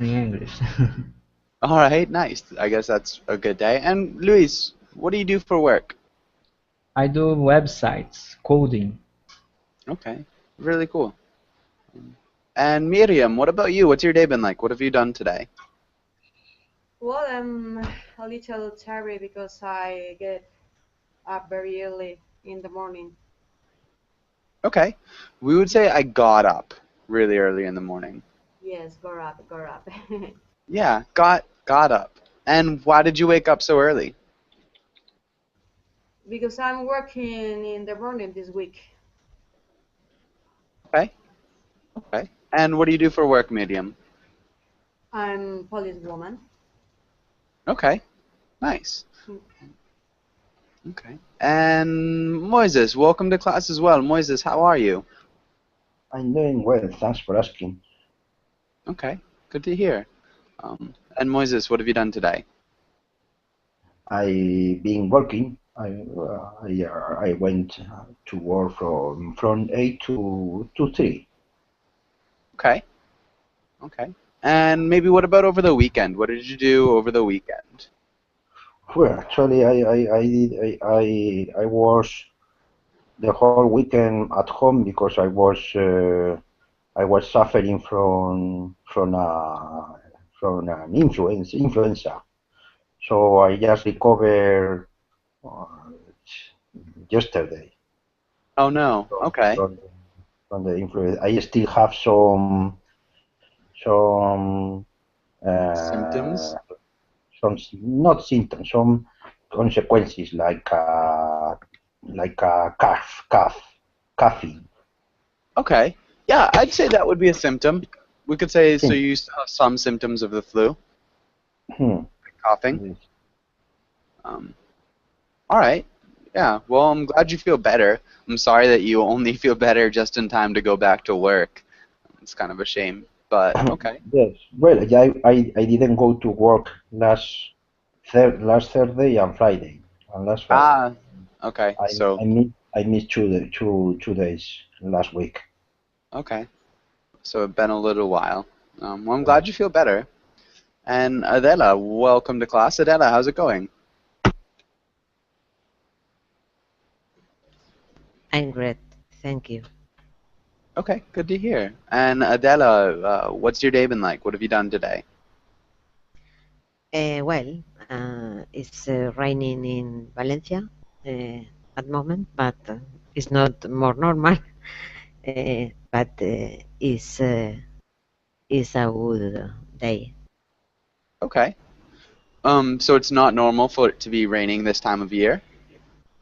in English. All right, nice. I guess that's a good day. And Luis, what do you do for work? I do websites, coding. Okay, really cool. And Miriam, what about you? What's your day been like? What have you done today? Well, I'm a little tired because I get up very early in the morning. Okay, we would say I got up really early in the morning. Yes, go up, go up. Yeah, got up. And why did you wake up so early? Because I'm working in the morning this week. Okay, okay. And what do you do for work, Miriam? I'm policewoman. Okay, nice. Okay. And Moises, welcome to class as well. Moises, how are you? I'm doing well, thanks for asking. Okay, good to hear. And Moises, what have you done today? I've been working. I went to work from 8 to 3. Okay, okay. And maybe what about over the weekend? What did you do over the weekend? Well, actually, I was the whole weekend at home because I was suffering from an influenza. So I just recovered uh, yesterday Oh no. Okay. from, from the influenza. I still have some uh, Symptoms? not symptoms, some consequences like a coughing. Okay. Yeah, I'd say that would be a symptom. We could say so Symptom. you have some symptoms of the flu, Hmm. like coughing. Um, all right. Yeah. Well, I'm glad you feel better. I'm sorry that you only feel better just in time to go back to work. It's kind of a shame, but okay. Yes. Well, I didn't go to work last Thursday and Friday and last Friday. Ah, okay. I So, I missed two days last week. okay. So it's been a little while. Well, I'm Right. glad you feel better. And Adela, welcome to class. Adela, how's it going? I'm great, thank you. Okay, good to hear. And Adela, what's your day been like? What have you done today? Well, it's raining in Valencia at the moment, but it's not more normal. But it's a good day. Okay. So it's not normal for it to be raining this time of year?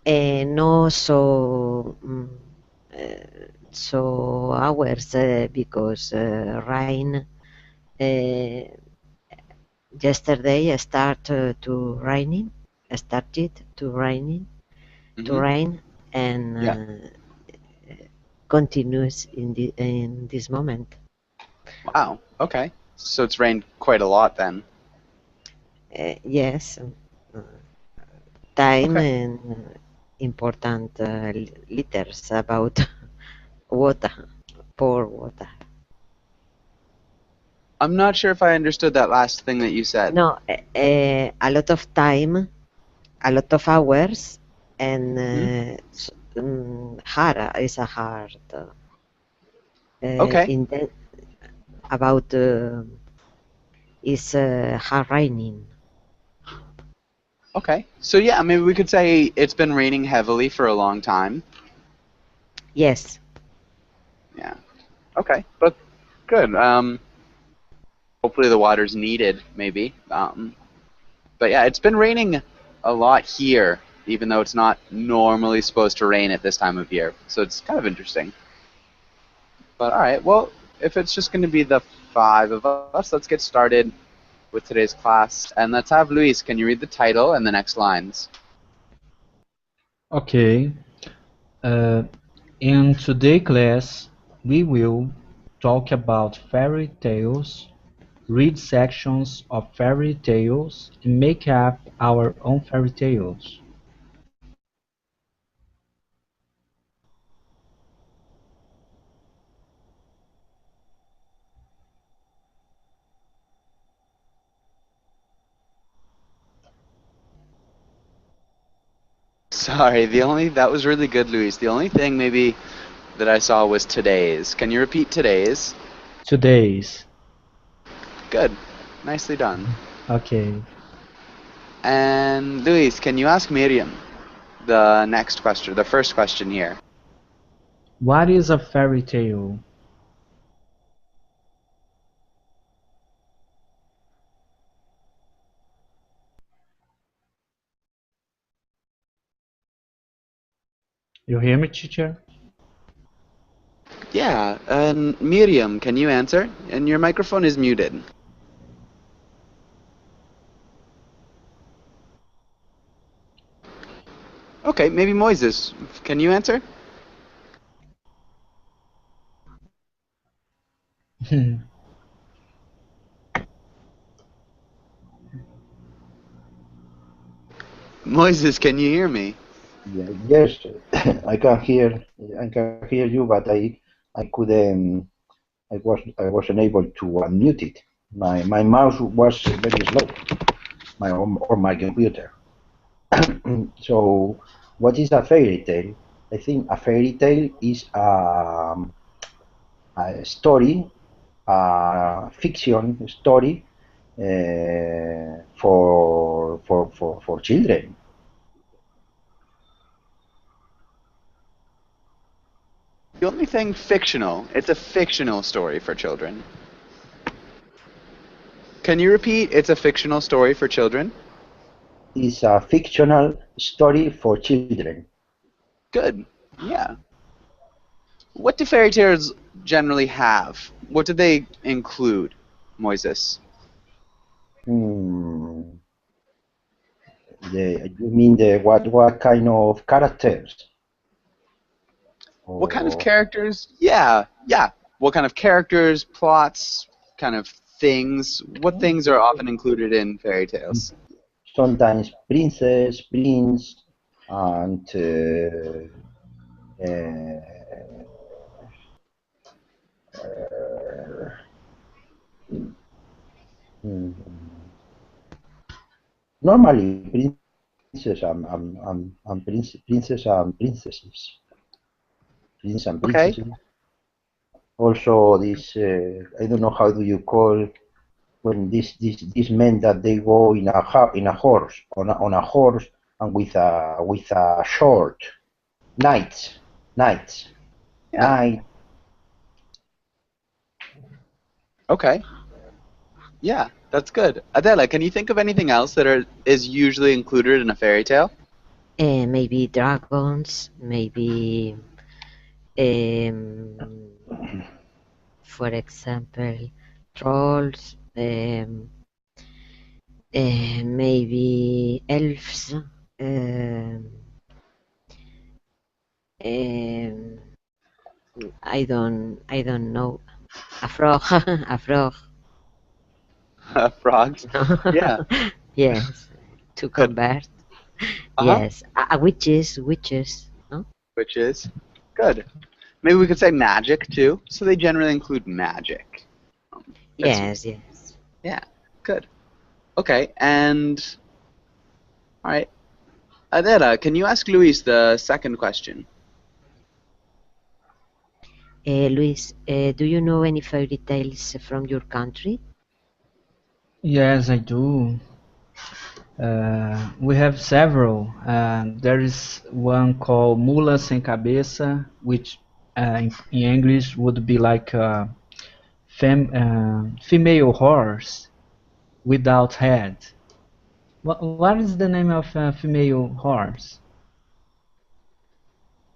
No so hours because rain yesterday started to Mm-hmm. rain and Yeah. continues in this moment. Wow. Okay. So it's rained quite a lot then. Yes, time Okay. and important liters about water, pour water. I'm not sure if I understood that last thing that you said. No, a lot of time, a lot of hours, and Hmm. hard is a hard Okay. in the, about is hard raining. Okay. So yeah, maybe we could say it's been raining heavily for a long time. Yes. Yeah. Okay. But good. Hopefully the water's needed, maybe. But yeah, it's been raining a lot here, even though it's not normally supposed to rain at this time of year. So it's kind of interesting. But all right, well, if it's just going to be the five of us, let's get started with today's class. And let's have Luis. Can you read the title and the next lines? Okay. Uh, in today's class, we will talk about fairy tales, read sections of fairy tales, and make up our own fairy tales. Sorry, that was really good, Luis. The only thing maybe that I saw was today's. Can you repeat today's? Today's. Good. Nicely done. Okay. And Luis, can you ask Miriam the next question, the first question here? What is a fairy tale? You hear me, teacher? Yeah, and Miriam, can you answer? And your microphone is muted. Okay, maybe Moises, can you answer? Moises, can you hear me? Yeah, yes, I can hear. I can hear you, but I couldn't. I wasn't able to unmute it. My mouse was very slow. My computer. So, what is a fairy tale? I think a fairy tale is a story, a fiction story for children. The only thing fictional, it's a fictional story for children. Can you repeat, it's a fictional story for children? It's a fictional story for children. Good, yeah. What do fairy tales generally have? What do they include, Moises? You mean what kind of characters? What kind of Or characters? Yeah. What kind of characters, plots, kind of things? What things are often included in fairy tales? sometimes princess, prince, and mm, normally princess and princess and princesses, prince and Okay. princesses. Also, this I don't know how do you call when this men that they go in a horse on a horse and with a sword, knights, Yeah. knight. Okay. Yeah, that's good. Adela, can you think of anything else that is usually included in a fairy tale? Maybe dragons, maybe, for example, trolls, maybe elves, I don't know, a frog, a frog. Frogs. Yeah. Yes, to Good. convert. Uh-huh. Yes, witches. No? Which is good. Maybe we could say magic too. So they generally include magic. Yes. Yeah. Good. Okay. And all right. Adela, can you ask Luis the second question? Luis, do you know any fairy tales from your country? Yes, I do. We have several. There is one called Mula Sem Cabeça, which in English would be like a female horse without head. What is the name of a female horse?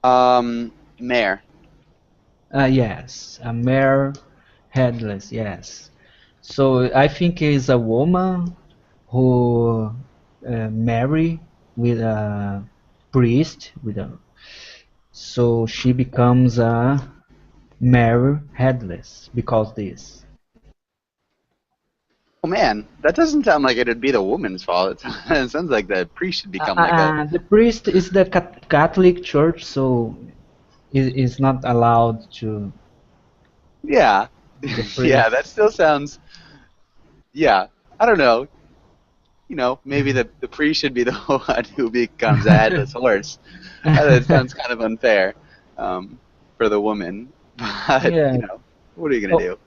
Mare. Yes, a mare headless, yes. So I think it's a woman who marry with a priest, so she becomes a mare headless because this. Oh man, that doesn't sound like it'd be the woman's fault. It sounds like the priest should become like a. The priest is the Catholic Church, so it is not allowed to. Yeah. The Yeah, priest. that still sounds. Yeah, I don't know. you know, maybe the priest should be the one who becomes a headless horse. That sounds kind of unfair for the woman. But, Yeah. you know, what are you going to Oh, do?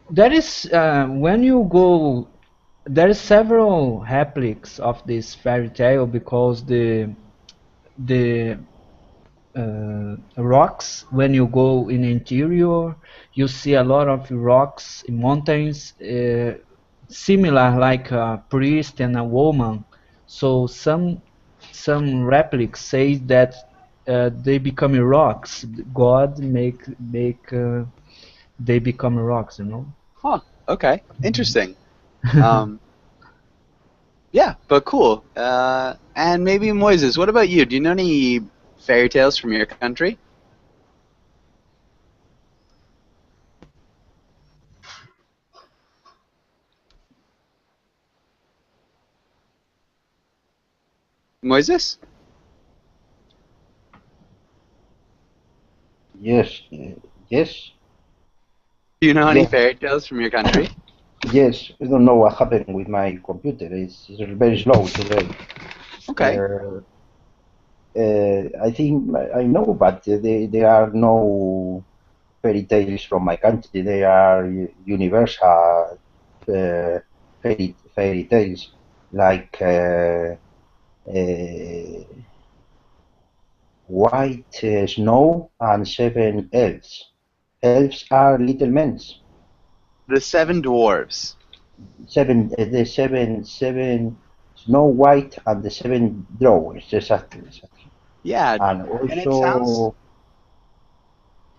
there is when you go. There is several replics of this fairy tale because the rocks when you go in the interior you see a lot of rocks in mountains similar like a priest and a woman, so some replics say that they become rocks, god make they become rocks, you know. Huh, okay, interesting. Um, yeah, but cool. And maybe Moises, what about you? Do you know any fairy tales from your country? Moises? Yes, yes, Do you know any yes, fairy tales from your country? yes. I don't know what happened with my computer. It's very slow today. Okay. I think I know, but there are no fairy tales from my country. They are universal fairy tales, like White Snow and Seven Elves. Elves are little men. The Seven Dwarves. The seven Snow White and the seven drawers, exactly, exactly. Yeah, And and it sounds. also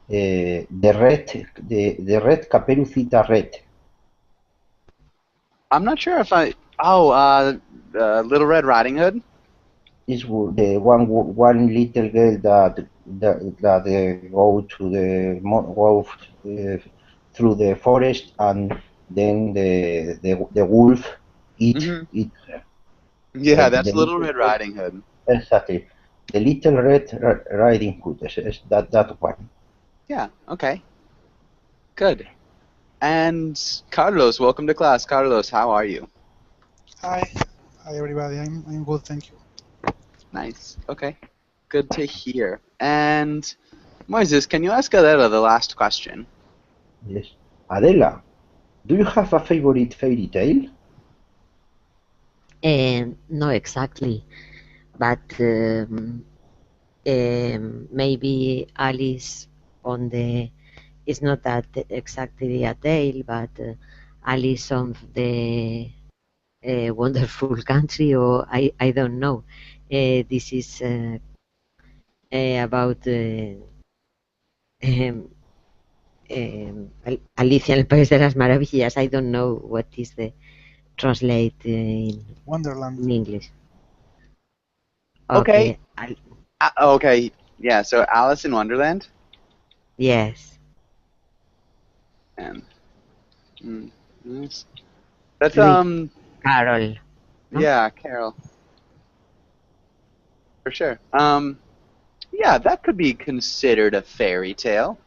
the red Caperucita Red I'm not sure if I. Oh, Little Red Riding Hood? is the one little girl that go to go through the forest, and then the wolf Hmm. eat Yeah, the that's Little little Red red, Riding Hood. exactly, the little red riding hood, that one. Yeah, okay. Good. And Carlos, welcome to class. Carlos, how are you? Hi, hi everybody. I'm good, thank you. Nice. Okay. Good to hear. And Moises, can you ask Adela the last question? Yes, Adela, do you have a favorite fairy tale? No, exactly, but maybe Alice on the it's not that exactly a tale, but Alice on the wonderful country, or I don't know. This is about um, Alicia en el País de las Maravillas. I don't know what is the translate Wonderland. in English. Okay. Okay, Okay. Yeah. So Alice in Wonderland. yes. And nice. That's Lewis Carroll, no? yeah, Carol for sure. Yeah, that could be considered a fairy tale.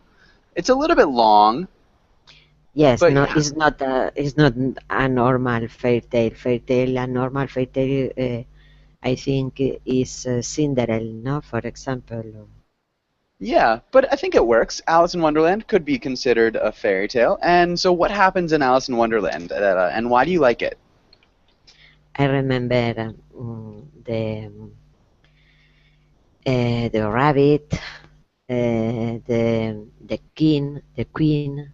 It's a little bit long, Yes, but no, yeah. it's not a normal fairy tale. Fairy tale, a normal fairy tale, I think is Cinderella, no, for example. Yeah, but I think it works. Alice in Wonderland could be considered a fairy tale. And so what happens in Alice in Wonderland, and why do you like it? I remember the rabbit, the king, the queen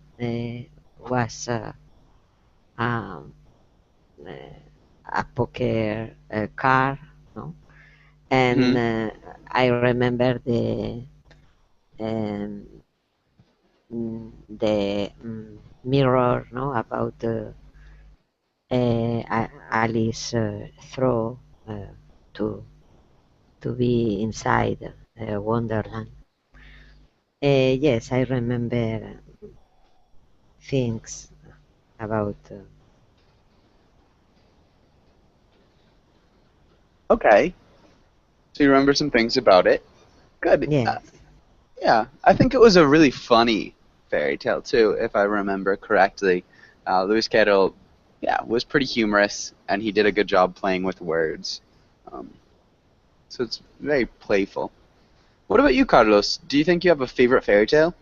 was um, a poker car, no, and Hmm. I remember um, the mirror, no, about Alice throw to be inside Wonderland. Yes, I remember things about. Okay. So you remember some things about it. Good. Yes, Yeah, I think it was a really funny fairy tale too, if I remember correctly. Lewis Carroll yeah, was pretty humorous, and he did a good job playing with words. Um, so it's very playful. What about you, Carlos? Do you think you have a favorite fairy tale?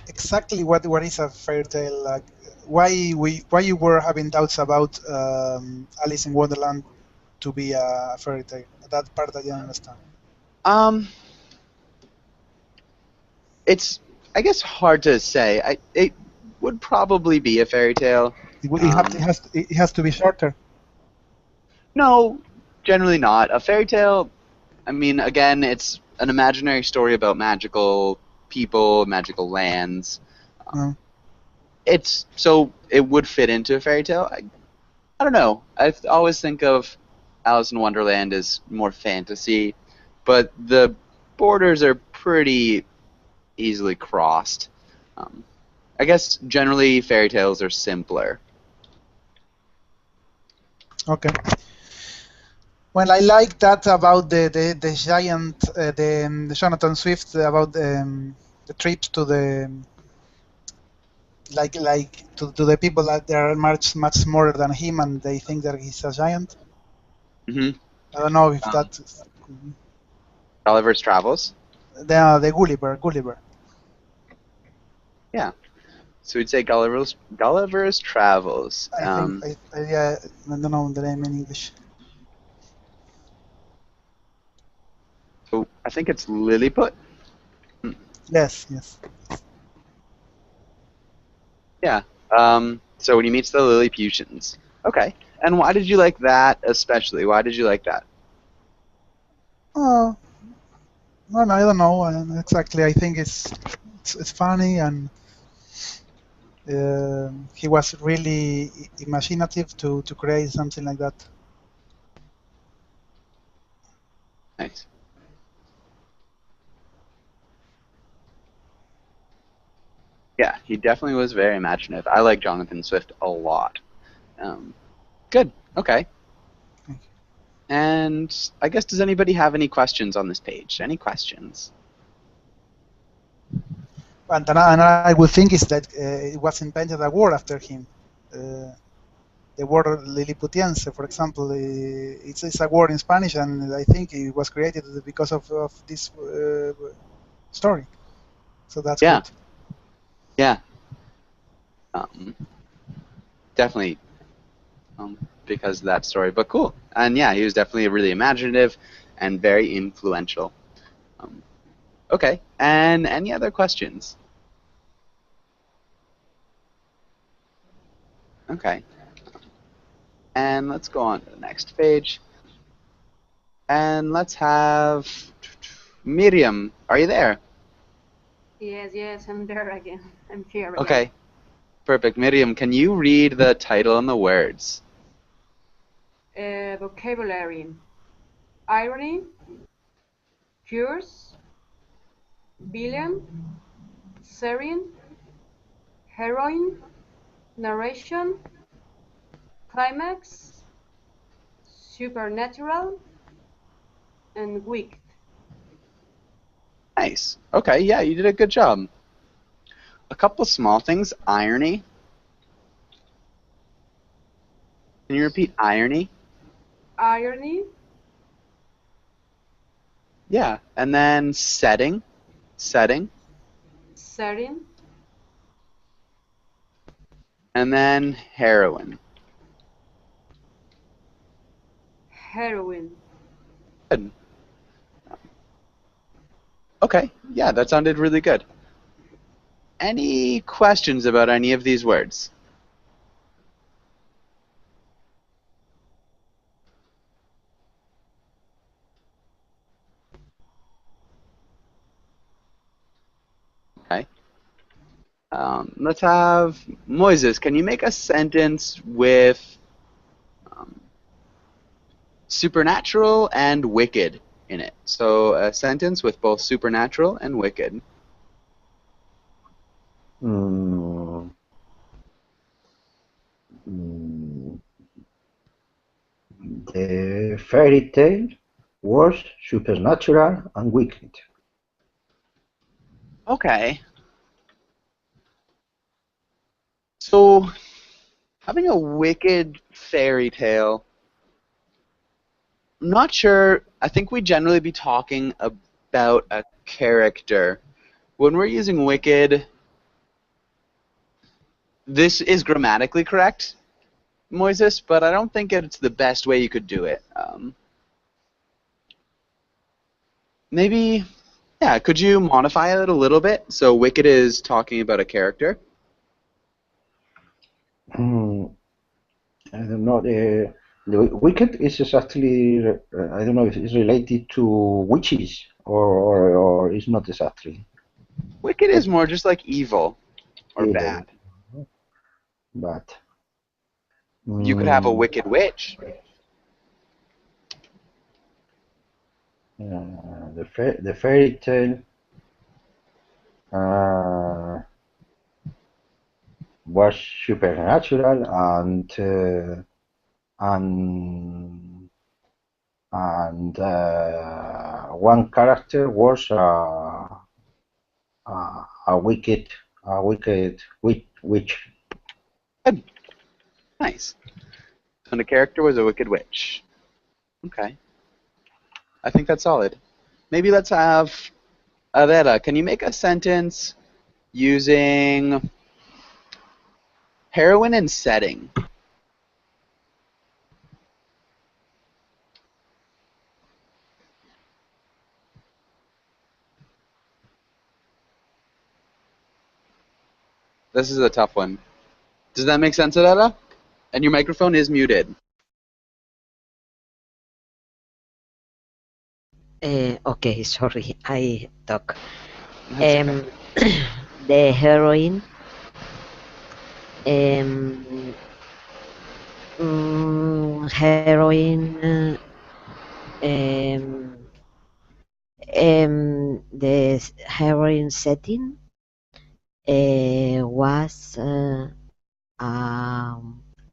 Exactly what is a fairy tale? Like, why you were having doubts about Alice in Wonderland to be a fairy tale? That part I didn't understand. Um, it's, I guess, hard to say. It would probably be a fairy tale. It has to be shorter. No, generally not. A fairy tale, I mean, again, it's an imaginary story about magical people, magical lands. It's so it would fit into a fairy tale. I don't know. I always think of Alice in Wonderland as more fantasy, but the borders are pretty easily crossed. I guess generally fairy tales are simpler. Okay. Well, I like that about the giant, the Jonathan Swift about the trips to the like to the people that they are much smaller than him and they think that he's a giant. Hmm. I don't know if that's Gulliver's Travels. the Gulliver. Yeah. So we'd say Gulliver's Travels. I think yeah, I don't know the name in English. So I think it's Lilliput. Yes. Yeah. So when he meets the Lilliputians. Okay. And why did you like that especially? Why did you like that? Oh, well, I don't know exactly. I think it's funny and he was really imaginative to create something like that. Nice. Yeah, he definitely was very imaginative. I like Jonathan Swift a lot. Good. Okay. And I guess, does anybody have any questions on this page? Any questions? And I would think is that it was invented a word after him. The word Lilliputiense, for example, it's a word in Spanish, and I think it was created because of this story. So that's good. Yeah. Definitely because of that story. But cool. And yeah, he was definitely really imaginative and very influential. Okay. And any other questions? Okay. And let's go on to the next page. And let's have Miriam. Are you there? Yes, I'm there again. I'm here again. Okay. Perfect. Miriam, can you read the title and the words? Vocabulary: irony, curse, villain, serene, heroine, narration, climax, supernatural, and wicked. Nice. Okay, yeah, you did a good job. A couple small things. Irony. Can you repeat irony? Irony. Yeah, and then setting. Setting. Setting. And then heroine. Heroine. Good. Okay, yeah, that sounded really good. Any questions about any of these words? Okay. Let's have Moises. Can you make a sentence with supernatural and wicked in it? So a sentence with both supernatural and wicked. The fairy tale was supernatural and wicked. Okay. So, having a wicked fairy tale, I'm not sure. I think we'd generally be talking about a character. When we're using wicked, this is grammatically correct, Moises, but I don't think it's the best way you could do it. Maybe, yeah, could you modify it a little bit? So wicked is talking about a character. I don't know. The wicked is exactly, I don't know if it's related to witches or it's not exactly. Wicked is more just like evil or Evil. bad. But You could have a wicked witch. the fairy tale was supernatural and one character was a wicked witch. Good. Nice. And the character was a wicked witch. Okay. I think that's solid. Maybe let's have Adela. Can you make a sentence using heroine and setting? This is a tough one. Does that make sense, Adela? And your microphone is muted. Okay, sorry, I talk. That's okay. The heroine heroine the heroine setting was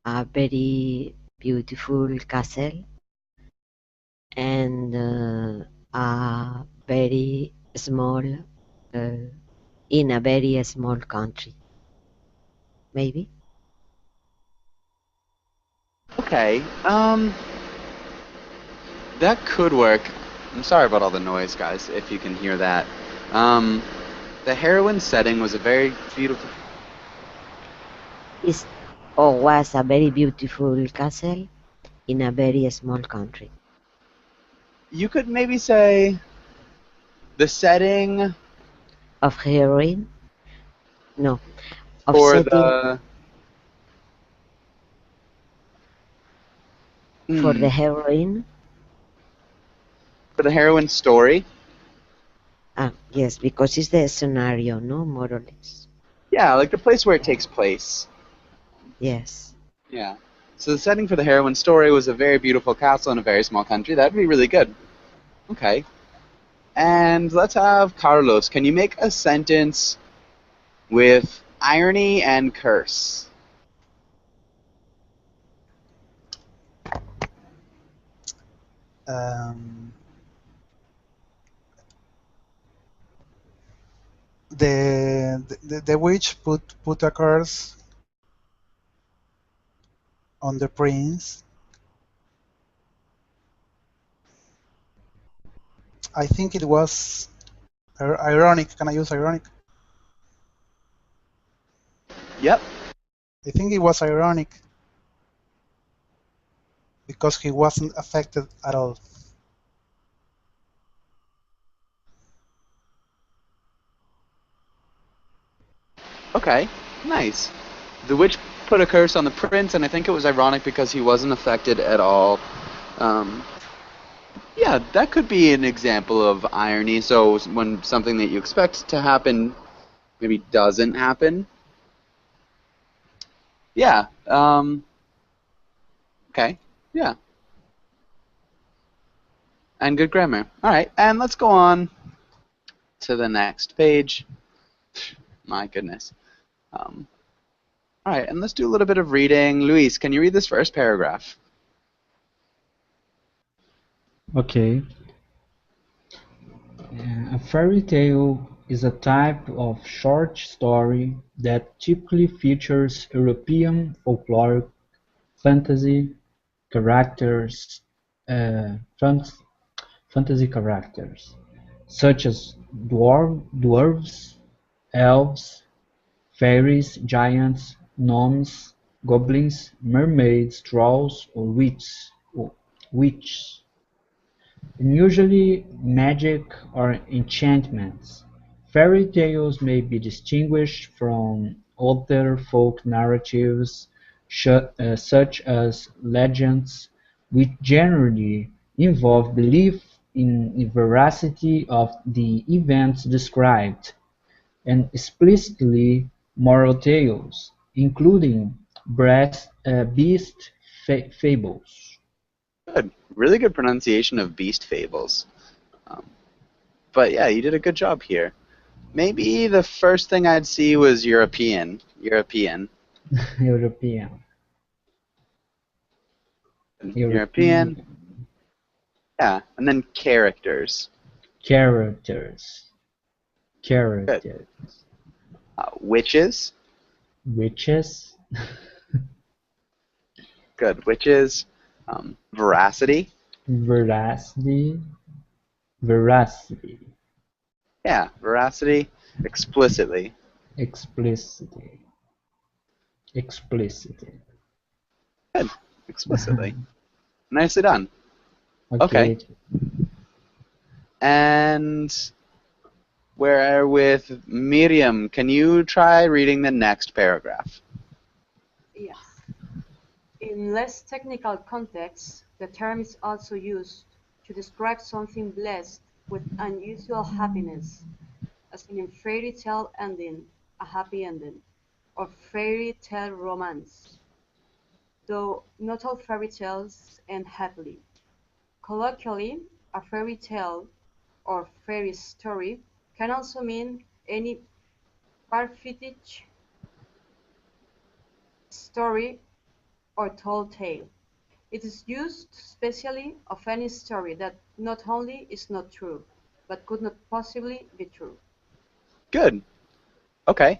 a very beautiful castle and a very small in a very small country, maybe. Okay. That could work. I'm sorry about all the noise, guys, if you can hear that. The heroine setting was a very beautiful... Was a very beautiful castle in a very small country. You could maybe say the setting Of heroine? No. Of for setting the... for the heroine? For the heroine story? Yes, because it's the scenario, no? More or less. Yeah, like the place where it takes place. Yes. Yeah. So the setting for the heroine story was a very beautiful castle in a very small country. That'd be really good. Okay. And let's have Carlos. Can you make a sentence with irony and curse? The witch put a curse on the prince. I think it was ironic. Can I use ironic? Yep. I think it was ironic because he wasn't affected at all. Okay. Nice. The witch put a curse on the prince, and I think it was ironic because he wasn't affected at all. Yeah, that could be an example of irony. So when something that you expect to happen maybe doesn't happen. Yeah. Okay. Yeah. And good grammar. All right. And let's go on to the next page. My goodness. All right. And let's do a little bit of reading. Luis, can you read this first paragraph? Okay. A fairy tale is a type of short story that typically features European folkloric fantasy characters, uh, fan- fantasy characters, such as dwarves, elves, fairies, giants, gnomes, goblins, mermaids, trolls, or witches, and usually magic or enchantments. Fairy tales may be distinguished from other folk narratives such as legends, which generally involve belief in the veracity of the events described, and explicitly moral tales, including beast fables. Good. Really good pronunciation of beast fables. Um, but yeah, you did a good job here. Maybe the first thing I'd see was European. European. European. European. European Yeah. And then characters. characters. Good. Characters. Witches. Witches. Good. Witches. Veracity. Veracity. Veracity. Yeah. Veracity. Explicitly. Explicitly. Explicitly. Good. Explicitly. Nicely done. Okay. And we're with Miriam. Can you try reading the next paragraph? Yes. In less technical contexts, the term is also used to describe something blessed with unusual happiness, as in a fairy tale ending, a happy ending, or fairy tale romance, though not all fairy tales end happily. Colloquially, a fairy tale or fairy story can also mean any farfetched story or tall tale. It is used specially of any story that not only is not true, but could not possibly be true. Good. Okay.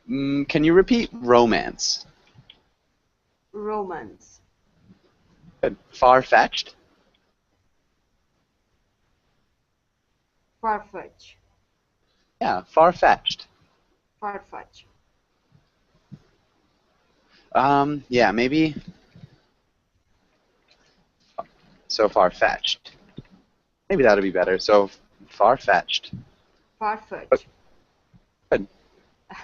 Can you repeat romance? Romance. Good. Far-fetched? Farfetch. Yeah, far-fetched. Farfetch. Yeah, maybe. So far-fetched. Maybe that'll be better. So far-fetched. Farfetch. Good.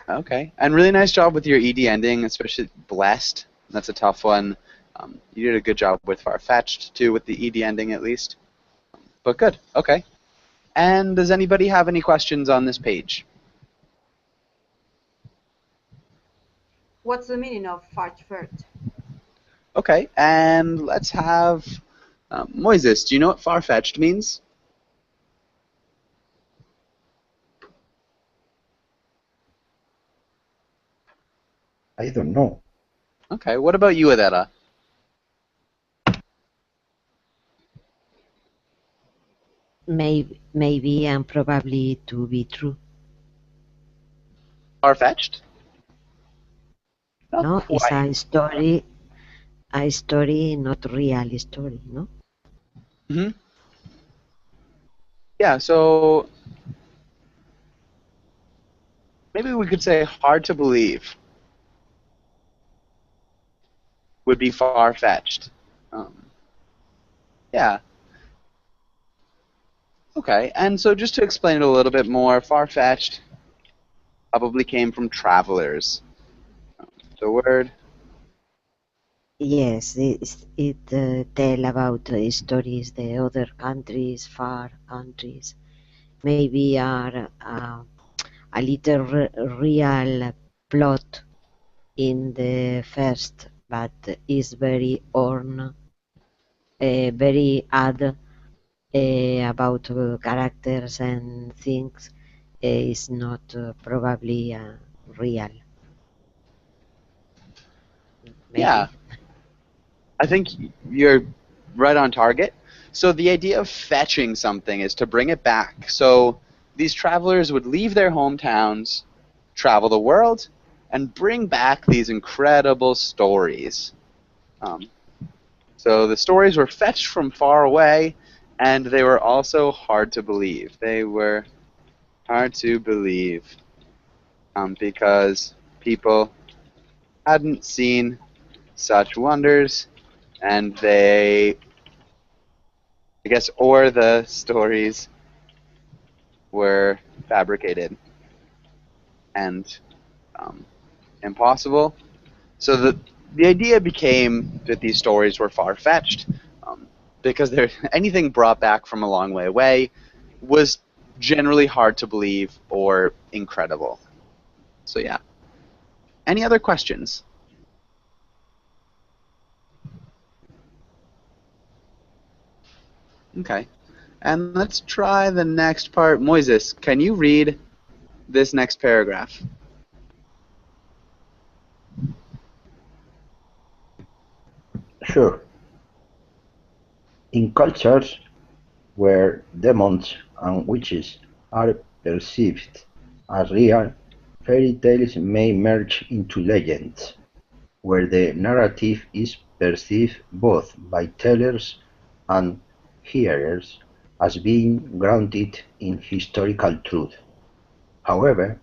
Okay. And really nice job with your ED ending, especially blessed. That's a tough one. You did a good job with far-fetched, too, with the ED ending at least. But good. Okay. And does anybody have any questions on this page? What's the meaning of farfetch? Okay. And let's have Moises. Do you know what far-fetched means? I don't know. Okay. What about you, Adela? Maybe and probably to be true. Far-fetched? Not No, it's quite. a story, not real story. No. Mm-hmm. Yeah, so maybe we could say hard to believe would be far-fetched. Yeah. Okay, and so just to explain it a little bit more, far-fetched probably came from travelers. The word. Yes, it tell about stories the other countries, far countries, maybe are a little real plot in the first, but is very very odd about characters and things. Is not probably real. Maybe. Yeah, I think you're right on target. So the idea of fetching something is to bring it back. So these travelers would leave their hometowns, travel the world, and bring back these incredible stories. So the stories were fetched from far away, and they were also hard to believe. They were hard to believe because people hadn't seen such wonders, and they, I guess, or the stories were fabricated and impossible. So the idea became that these stories were far-fetched because anything brought back from a long way away was generally hard to believe or incredible. So yeah. Any other questions? Okay. And let's try the next part. Moises, can you read this next paragraph? Sure. In cultures where demons and witches are perceived as real, fairy tales may merge into legends, where the narrative is perceived both by tellers and hearers as being grounded in historical truth. However,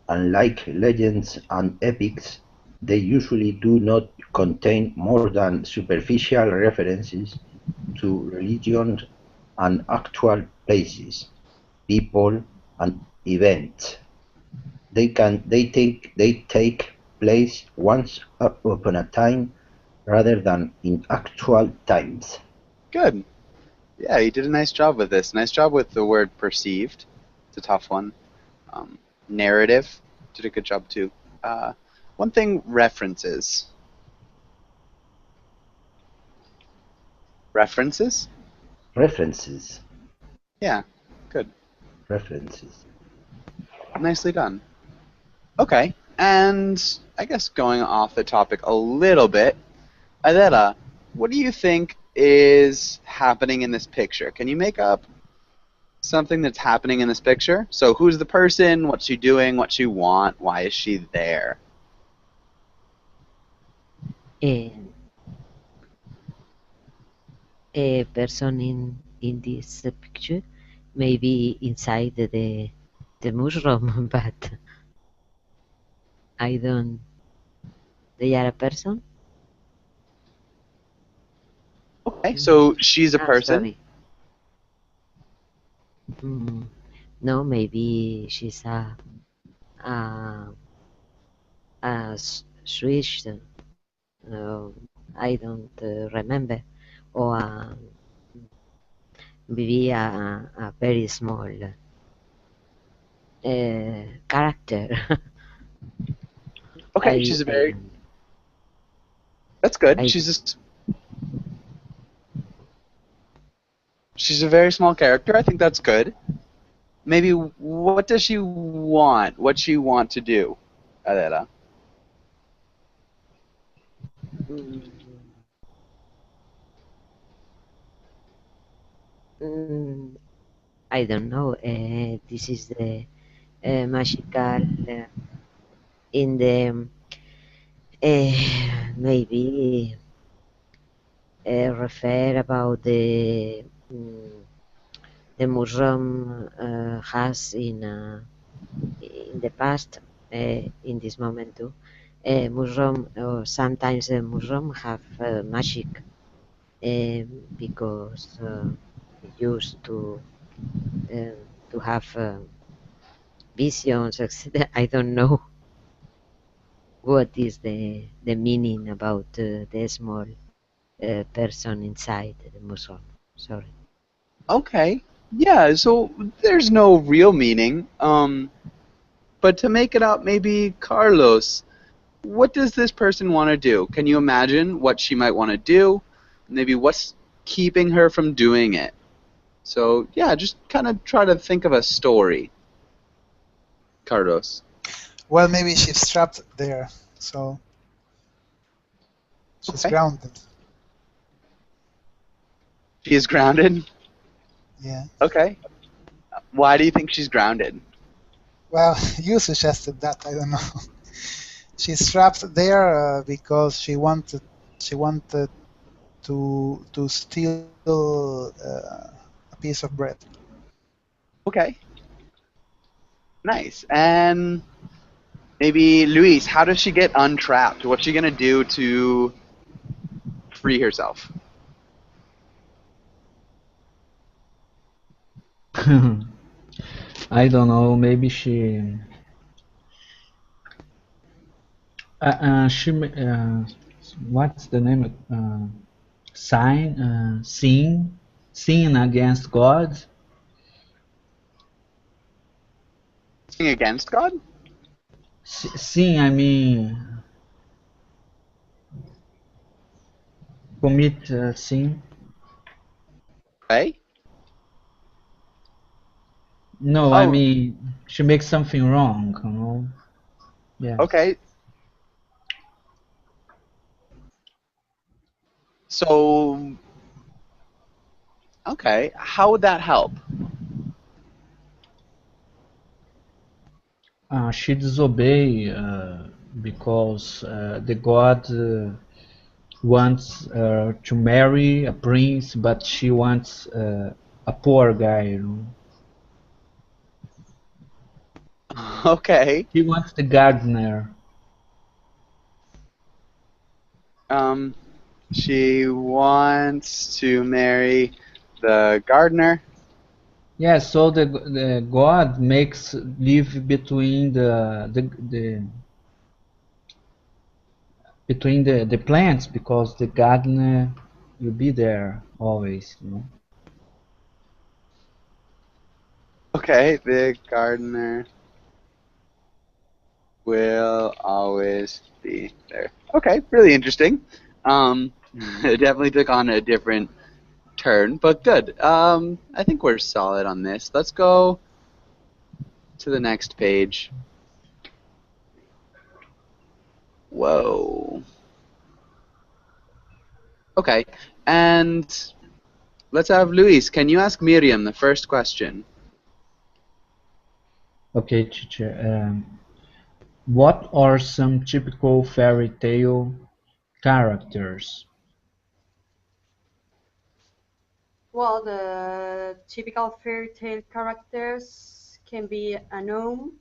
unlike legends and epics, they usually do not contain more than superficial references to religion and actual places, people, and events. They take place once upon a time rather than in actual times. Good. Yeah, you did a nice job with this. Nice job with the word perceived. It's a tough one. Narrative, did a good job too. One thing, references. References? References. Yeah, good. References. Nicely done. Okay, and I guess going off the topic a little bit, Adela, what do you think is happening in this picture? Can you make up something that's happening in this picture? So who's the person, what's she doing, what she want, why is she there? A person in this picture, maybe inside the mushroom, but I don't. They are a person. Okay, so she's a person. Sorry. No, maybe she's a Swiss. I don't remember, or maybe a very small character. Okay, she's a very. That's good. She's a very small character. I think that's good. Maybe what does she want? What she want to do, Adela? I don't know. This is the magical in the maybe refer about the mushroom has in the past in this moment too. Mushroom or sometimes mushroom have magic because used to have visions, etc. I don't know what is the meaning about the small person inside the mushroom. Sorry. Okay. Yeah, so there's no real meaning. But to make it up, maybe Carlos, what does this person want to do? Can you imagine what she might want to do? Maybe what's keeping her from doing it? So, yeah, just kind of try to think of a story. Carlos. Well, maybe she's trapped there, so she's grounded. She is grounded? Yeah. Okay. Why do you think she's grounded? Well, you suggested that. I don't know. She's trapped there because she wanted to steal a piece of bread. Okay. Nice. And maybe Luis, how does she get untrapped? What's she gonna do to free herself? I don't know. Maybe she. What's the name? Sin against God. Sin against God? Sin, I mean, commit sin. Okay. No, I Oh, mean, she makes something wrong, you know? Yes. okay. So, okay, how would that help? She disobey because the god wants to marry a prince, but she wants a poor guy, you know? Okay. He wants the gardener. She wants to marry the gardener. Yeah, so the god makes live between the plants because the gardener will be there always, you know. Okay, the gardener will always be there. Okay, really interesting. It definitely took on a different turn, but good. I think we're solid on this. Let's go to the next page. Whoa. Okay, and let's have Luis. Can you ask Miriam the first question? Okay, teacher. What are some typical fairy tale characters? Well, the typical fairy tale characters can be a gnome,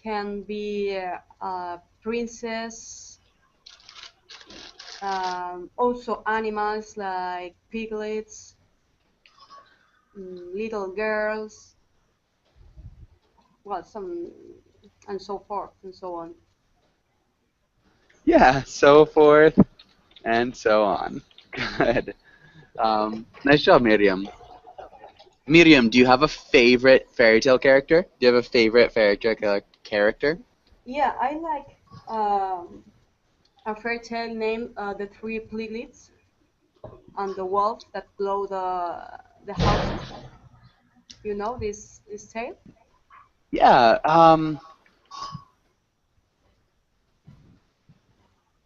can be a princess, also animals like piglets, little girls, well, some, and so forth and so on. Yeah, so forth and so on. Good. Nice job, Miriam. Miriam, do you have a favorite fairy tale character? Do you have a favorite fairy tale character? Yeah, I like a fairy tale named The Three Piglets and the wolf that blow the houses. You know this tale? Yeah,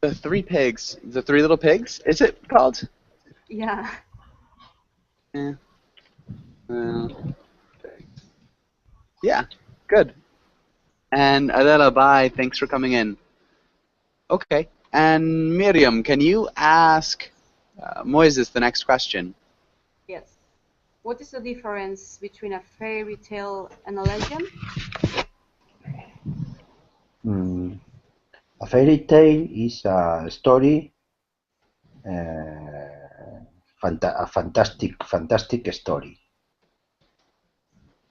the three pigs, the three little pigs, is it called? Yeah. Yeah. Yeah, good. And Adela, bye. Thanks for coming in. Okay. And Miriam, can you ask Moises the next question? Yes. What is the difference between a fairy tale and a legend? A fairy tale is a story, a fantastic story.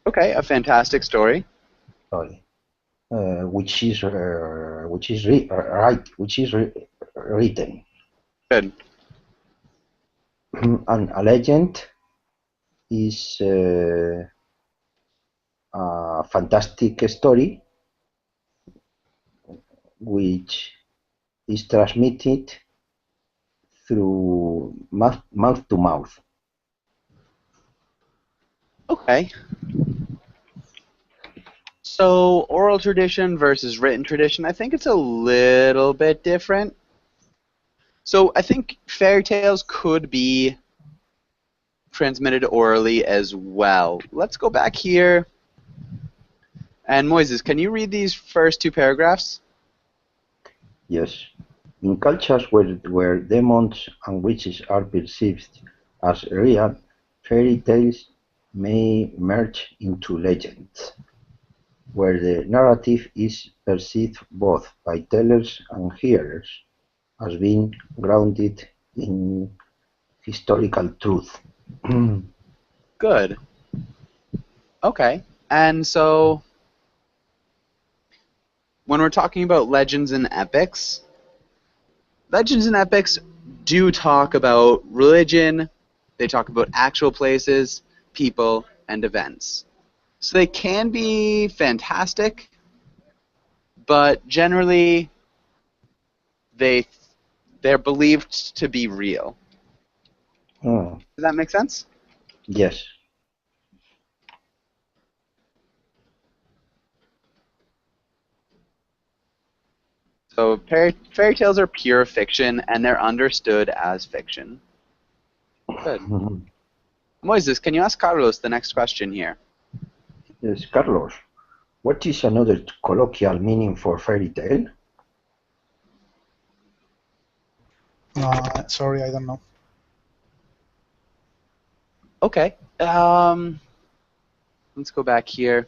Okay, a fantastic story. Sorry. Which is written. Good. And a legend is a fantastic story which is transmitted through mouth to mouth. Okay. So oral tradition versus written tradition, I think it's a little bit different. So I think fairy tales could be transmitted orally as well. Let's go back here. And Moises, can you read these first two paragraphs? Yes. In cultures where demons and witches are perceived as real, fairy tales may merge into legends, where the narrative is perceived both by tellers and hearers as being grounded in historical truth. Good. Okay. And so, when we're talking about legends and epics do talk about religion, they talk about actual places, people, and events. So they can be fantastic, but generally they're believed to be real. Hmm. Does that make sense? Yes. So fairy tales are pure fiction, and they're understood as fiction. Good. Mhm. Moises, can you ask Carlos the next question here? Yes, Carlos, what is another colloquial meaning for fairy tale? Sorry, I don't know. Okay. Let's go back here.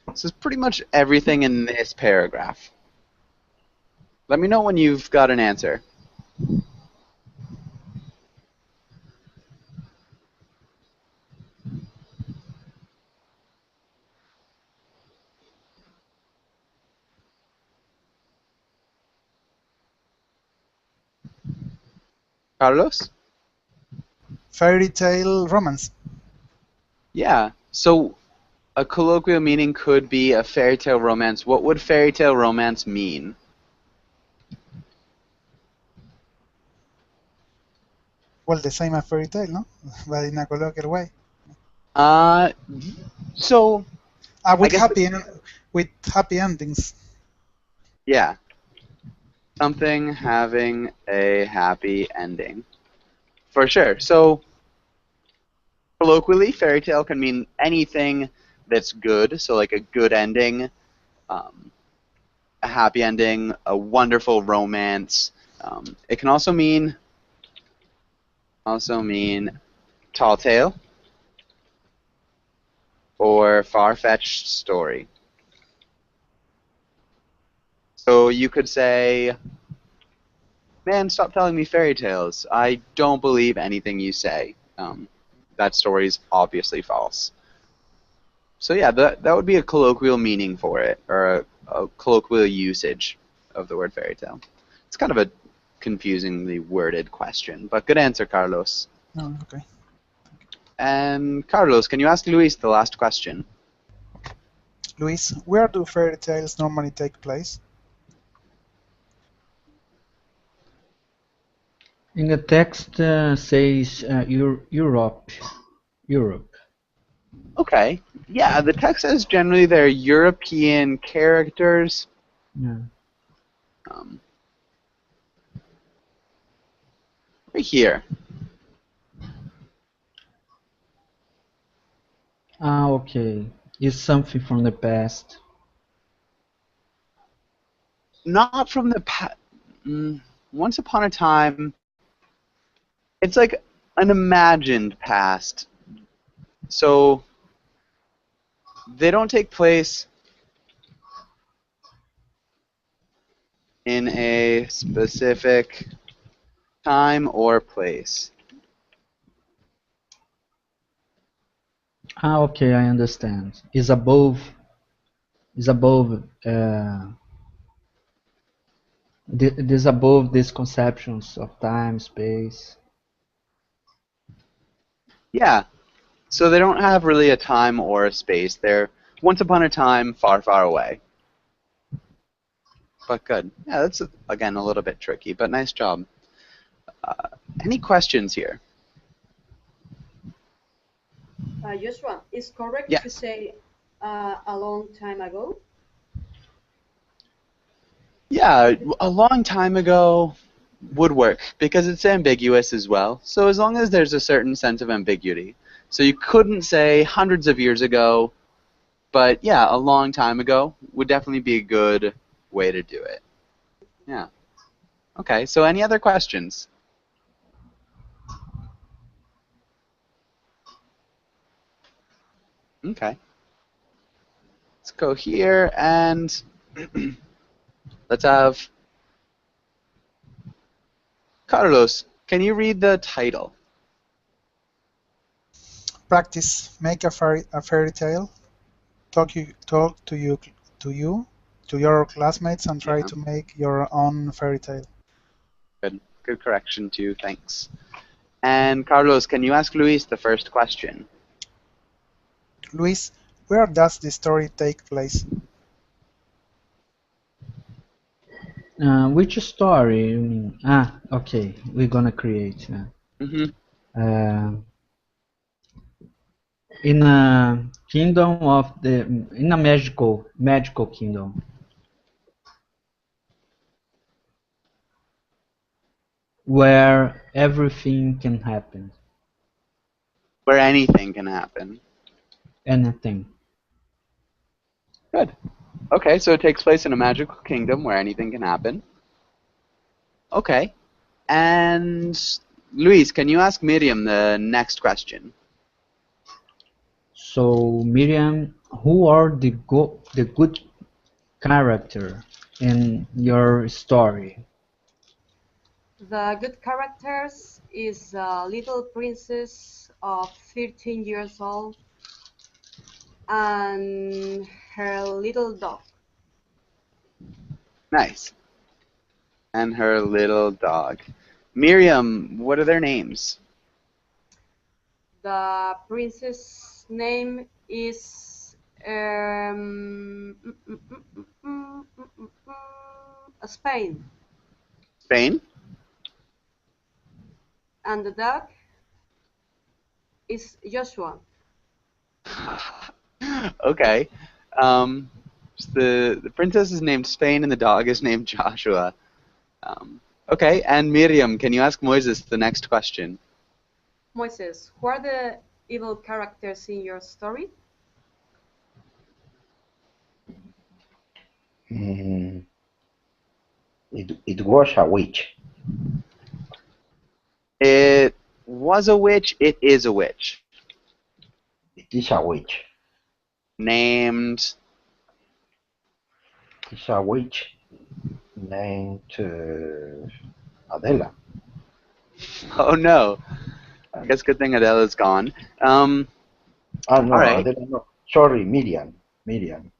This is pretty much everything in this paragraph. Let me know when you've got an answer. Carlos? Fairy tale romance. Yeah. So a colloquial meaning could be a fairy tale romance. What would fairy tale romance mean? Well, the same as fairy tale, no? But in a colloquial way. So With I guess happy endings. yeah. Something having a happy ending. For sure. So colloquially, fairy tale can mean anything that's good. So like a good ending, a happy ending, a wonderful romance. It can also mean tall tale or far-fetched story. So you could say, man, stop telling me fairy tales. I don't believe anything you say. That story's obviously false. So yeah, that would be a colloquial meaning for it, or a colloquial usage of the word fairy tale. It's kind of a confusingly worded question, but good answer, Carlos. Oh, okay. And Carlos, can you ask Luis the last question? Luis, where do fairy tales normally take place? In the text says Europe. Okay. Yeah, the text says generally they're European characters. Yeah. Right here. Okay. It's something from the past. Not from the past. Once upon a time, it's like an imagined past. So they don't take place in a specific time or place. Okay, I understand. It's above this above these conceptions of time, space. Yeah. So they don't have really a time or a space. They're once upon a time, far, far away. But good. Yeah, that's, again, a little bit tricky, but nice job. Any questions here? Joshua, is correct Yeah. to say a long time ago? Yeah, a long time ago. would work because it's ambiguous as well. So as long as there's a certain sense of ambiguity. So you couldn't say hundreds of years ago, but yeah, a long time ago would definitely be a good way to do it. Yeah. Okay, so any other questions? Okay. Let's go here and let's have Carlos. Can you read the title? Practice. Make a fairy tale. Talk to your classmates and try Yeah. to make your own fairy tale. Good correction too. Thanks. And Carlos, can you ask Luis the first question? Luis, where does the story take place? Which story? Okay. We're gonna create. In a kingdom of in a magical kingdom, where everything can happen. Where anything can happen. Anything. Good. Okay, so it takes place in a magical kingdom where anything can happen. Okay. And Luis, can you ask Miriam the next question? So Miriam, who are the good character in your story? The good characters is a little princess of 13 years old and her little dog. Nice. And her little dog. Miriam, what are their names? The princess' name is Spain, Spain? and the dog is Joshua. Okay. The princess is named Spain and the dog is named Joshua. Okay, and Miriam, can you ask Moises the next question? Moises, who are the evil characters in your story? It was a witch. It was a witch, it is a witch. It is a witch. Named... It's a witch named Adela. Oh no. I guess good thing Adela's gone. No, all right. Adela, no. Sorry, Miriam. Miriam.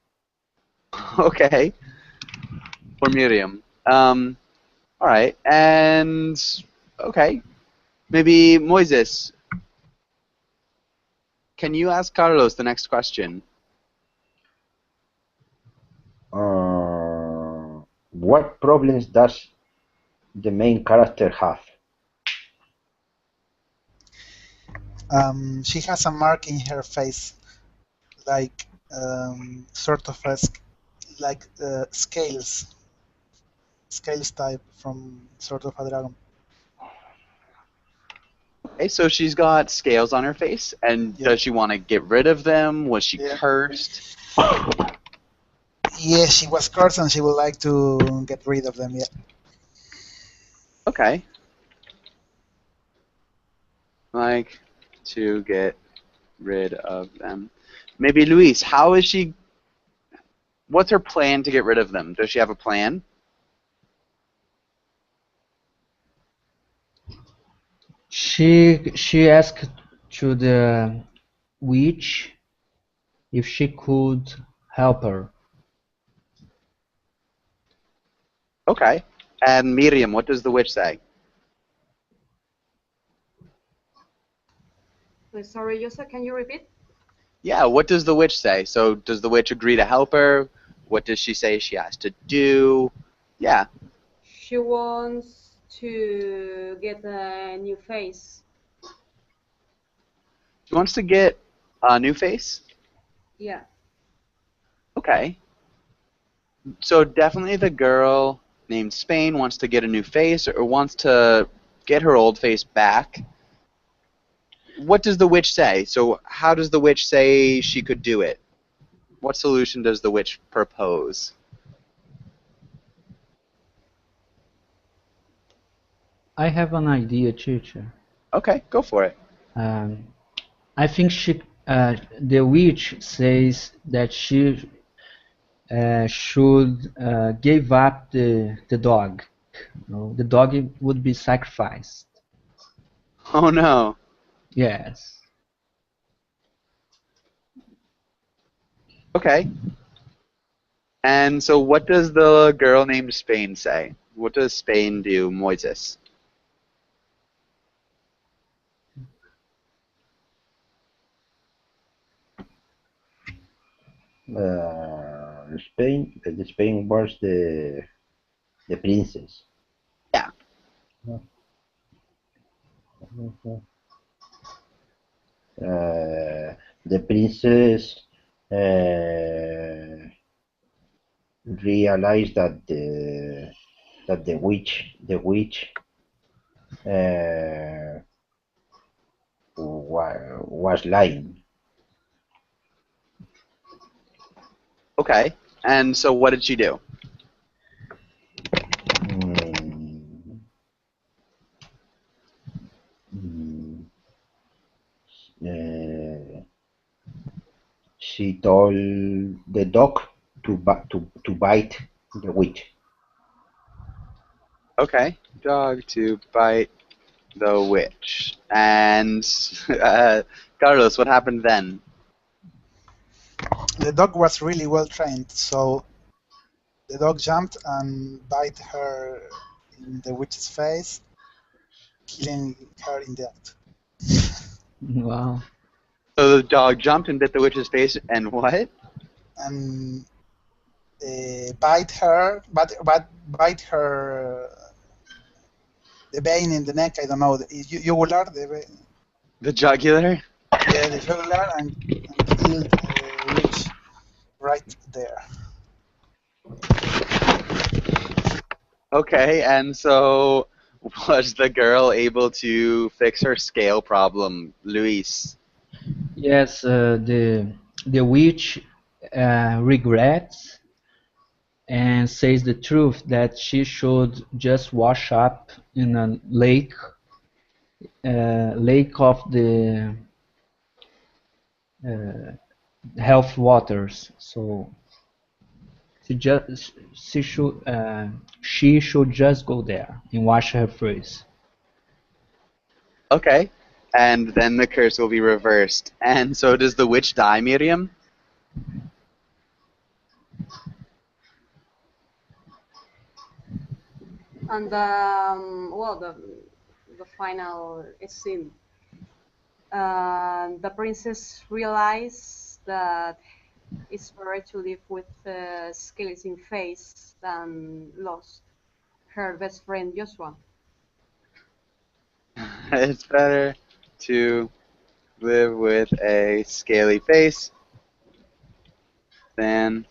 Okay. For Miriam. All right, and okay, maybe Moises. Can you ask Carlos the next question? What problems does the main character have? She has a mark in her face, like sort of like scales type from sort of a dragon. Okay, so she's got scales on her face, and Yeah. does she want to get rid of them? Was she Yeah. cursed? Yes, she was cursed and she would like to get rid of them, yeah. Okay. Like to get rid of them. Maybe Luis, how is she... What's her plan to get rid of them? Does she have a plan? She asked to the witch if she could help her. Okay. And Miriam, what does the witch say? Sorry, Joseph, can you repeat? Yeah, what does the witch say? So does the witch agree to help her? What does she say she has to do? Yeah. She wants to get a new face. She wants to get a new face? Yeah. Okay. So definitely the girl named Spain wants to get a new face or wants to get her old face back, what does the witch say? So how does the witch say she could do it? What solution does the witch propose? I have an idea, teacher. Okay, go for it. I think the witch says that she should give up the dog. The dog would be sacrificed. Oh no. Yes. Okay. And so what does the girl named Spain say? What does Spain do, Moises? Spain was the princess. Yeah. The princess realized that the witch was lying. Okay. And so what did she do? She told the dog to bite the witch. Okay. Dog to bite the witch. And Carlos, what happened then? The dog was really well trained, so the dog jumped and bit her in the witch's face, killing her in the act. Wow. So the dog jumped and bit the witch's face, and what? And bite her the vein in the neck. I don't know, the jugular, The jugular? yeah, the jugular, and killed the witch right there. Okay, and so was the girl able to fix her scale problem, Luis? Yes, the witch regrets and says the truth that she should just wash up in a lake of the health waters. So she should just go there and wash her face. Okay, and then the curse will be reversed. And so does the witch die, Miriam? And well, the final scene. The princess realized that it's better to live with a skeleton face than lost her best friend Joshua. It's better to live with a scaly face than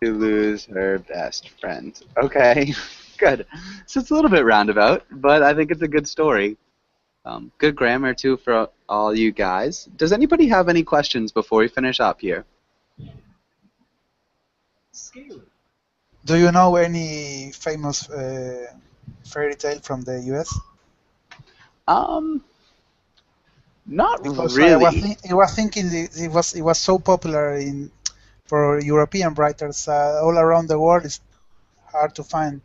to lose her best friend. Okay, good. So it's a little bit roundabout, but I think it's a good story. Good grammar, too, for all you guys. Does anybody have any questions before we finish up here? Do you know any famous fairy tale from the US? Not Because really. I was thinking it was so popular for European writers all around the world. It's hard to find.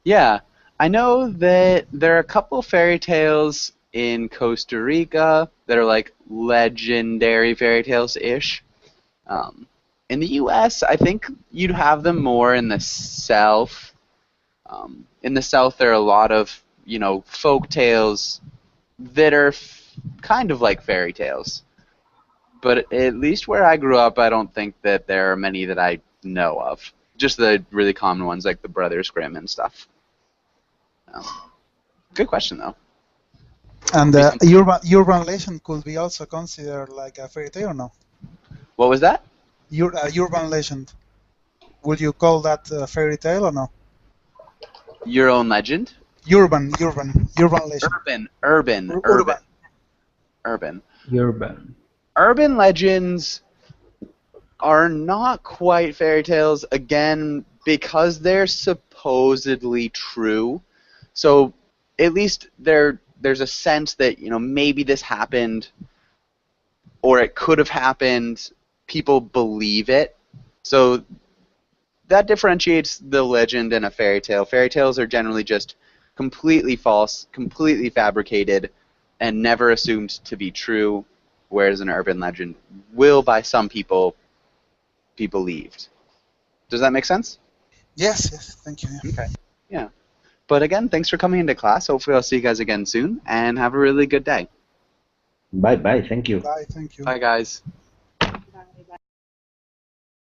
Yeah, I know that there are a couple fairy tales in Costa Rica that are like legendary fairy tales-ish. In the U.S., I think you'd have them more in the South. In the South, there are a lot of, folk tales that are kind of like fairy tales. But at least where I grew up, I don't think that there are many that I know of. Just the really common ones like the Brothers Grimm and stuff. Good question, though. And urban legend could be also considered like a fairy tale, or no? What was that? Urban legend. Would you call that a fairy tale or no? Your own legend? Urban legend. Urban. Urban. Urban legends are not quite fairy tales, again, because they're supposedly true. So at least there's a sense that, maybe this happened or it could have happened. People believe it. So that differentiates the legend and a fairy tale. Fairy tales are generally just completely false, completely fabricated, and never assumed to be true, whereas an urban legend will, by some people, be believed. Does that make sense? Yes, thank you. Yeah. Okay. Yeah. But again, thanks for coming into class. Hopefully I'll see you guys again soon, and have a really good day. Bye, thank you. Bye, thank you. Bye, guys.